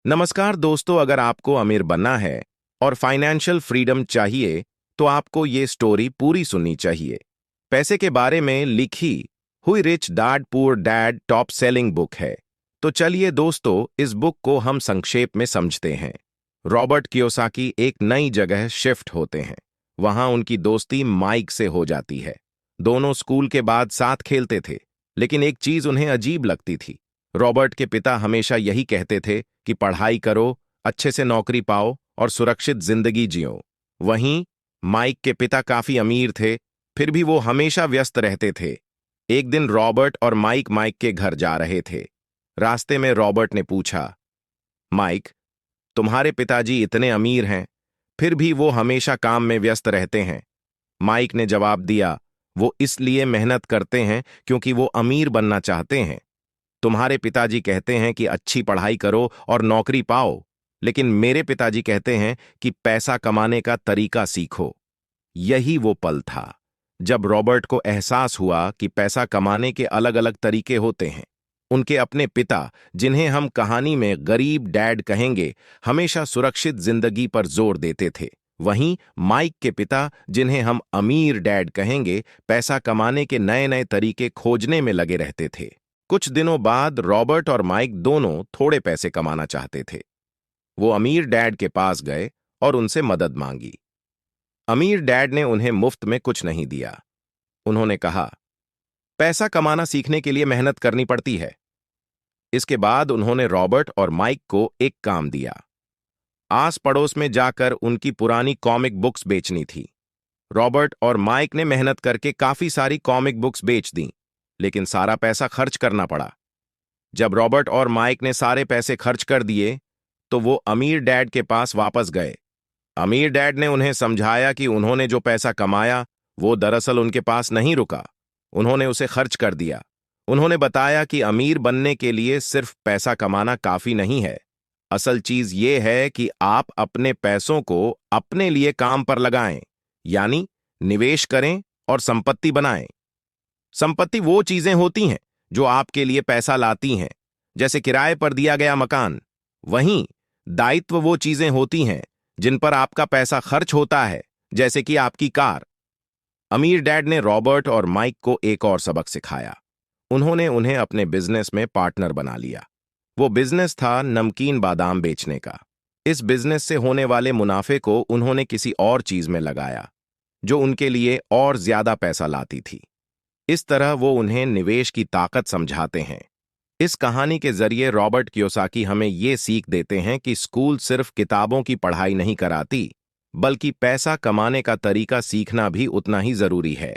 नमस्कार दोस्तों, अगर आपको अमीर बनना है और फाइनेंशियल फ्रीडम चाहिए तो आपको ये स्टोरी पूरी सुननी चाहिए। पैसे के बारे में लिखी हुई rich dad poor dad top selling book है। तो चलिए दोस्तों, इस बुक को हम संक्षेप में समझते हैं। रॉबर्ट कियोसाकी एक नई जगह शिफ्ट होते हैं। वहां उनकी दोस्ती माइक से हो जाती है। दोनों स्कूल के बाद साथ खेलते थे, लेकिन एक चीज उन्हें अजीब लगती थी। रॉबर्ट के पिता हमेशा यही कहते थे कि पढ़ाई करो, अच्छे से नौकरी पाओ और सुरक्षित जिंदगी जियो। वहीं माइक के पिता काफी अमीर थे, फिर भी वो हमेशा व्यस्त रहते थे। एक दिन रॉबर्ट और माइक के घर जा रहे थे। रास्ते में रॉबर्ट ने पूछा, माइक, तुम्हारे पिताजी इतने अमीर हैं, फिर भी वो हमेशा काम में व्यस्त रहते हैं। माइक ने जवाब दिया, वो इसलिए मेहनत करते हैं क्योंकि वो अमीर बनना चाहते हैं। तुम्हारे पिताजी कहते हैं कि अच्छी पढ़ाई करो और नौकरी पाओ, लेकिन मेरे पिताजी कहते हैं कि पैसा कमाने का तरीका सीखो। यही वो पल था जब रॉबर्ट को एहसास हुआ कि पैसा कमाने के अलग अलग तरीके होते हैं। उनके अपने पिता, जिन्हें हम कहानी में गरीब डैड कहेंगे, हमेशा सुरक्षित जिंदगी पर जोर देते थे। वहीं माइक के पिता, जिन्हें हम अमीर डैड कहेंगे, पैसा कमाने के नए नए तरीके खोजने में लगे रहते थे। कुछ दिनों बाद रॉबर्ट और माइक दोनों थोड़े पैसे कमाना चाहते थे। वो अमीर डैड के पास गए और उनसे मदद मांगी। अमीर डैड ने उन्हें मुफ्त में कुछ नहीं दिया। उन्होंने कहा, पैसा कमाना सीखने के लिए मेहनत करनी पड़ती है। इसके बाद उन्होंने रॉबर्ट और माइक को एक काम दिया। आस पड़ोस में जाकर उनकी पुरानी कॉमिक बुक्स बेचनी थी। रॉबर्ट और माइक ने मेहनत करके काफी सारी कॉमिक बुक्स बेच दी, लेकिन सारा पैसा खर्च करना पड़ा। जब रॉबर्ट और माइक ने सारे पैसे खर्च कर दिए, तो वो अमीर डैड के पास वापस गए। अमीर डैड ने उन्हें समझाया कि उन्होंने जो पैसा कमाया, वो दरअसल उनके पास नहीं रुका। उन्होंने उसे खर्च कर दिया। उन्होंने बताया कि अमीर बनने के लिए सिर्फ पैसा कमाना काफी नहीं है। असल चीज ये है कि आप अपने पैसों को अपने लिए काम पर लगाएं, यानी निवेश करें और संपत्ति बनाएं। संपत्ति वो चीजें होती हैं जो आपके लिए पैसा लाती हैं, जैसे किराए पर दिया गया मकान। वहीं दायित्व वो चीजें होती हैं जिन पर आपका पैसा खर्च होता है, जैसे कि आपकी कार। अमीर डैड ने रॉबर्ट और माइक को एक और सबक सिखाया। उन्होंने उन्हें अपने बिजनेस में पार्टनर बना लिया। वो बिजनेस था नमकीन बादाम बेचने का। इस बिजनेस से होने वाले मुनाफे को उन्होंने किसी और चीज में लगाया, जो उनके लिए और ज्यादा पैसा लाती थी। इस तरह वो उन्हें निवेश की ताकत समझाते हैं। इस कहानी के जरिए रॉबर्ट कियोसाकी हमें ये सीख देते हैं कि स्कूल सिर्फ किताबों की पढ़ाई नहीं कराती, बल्कि पैसा कमाने का तरीका सीखना भी उतना ही जरूरी है।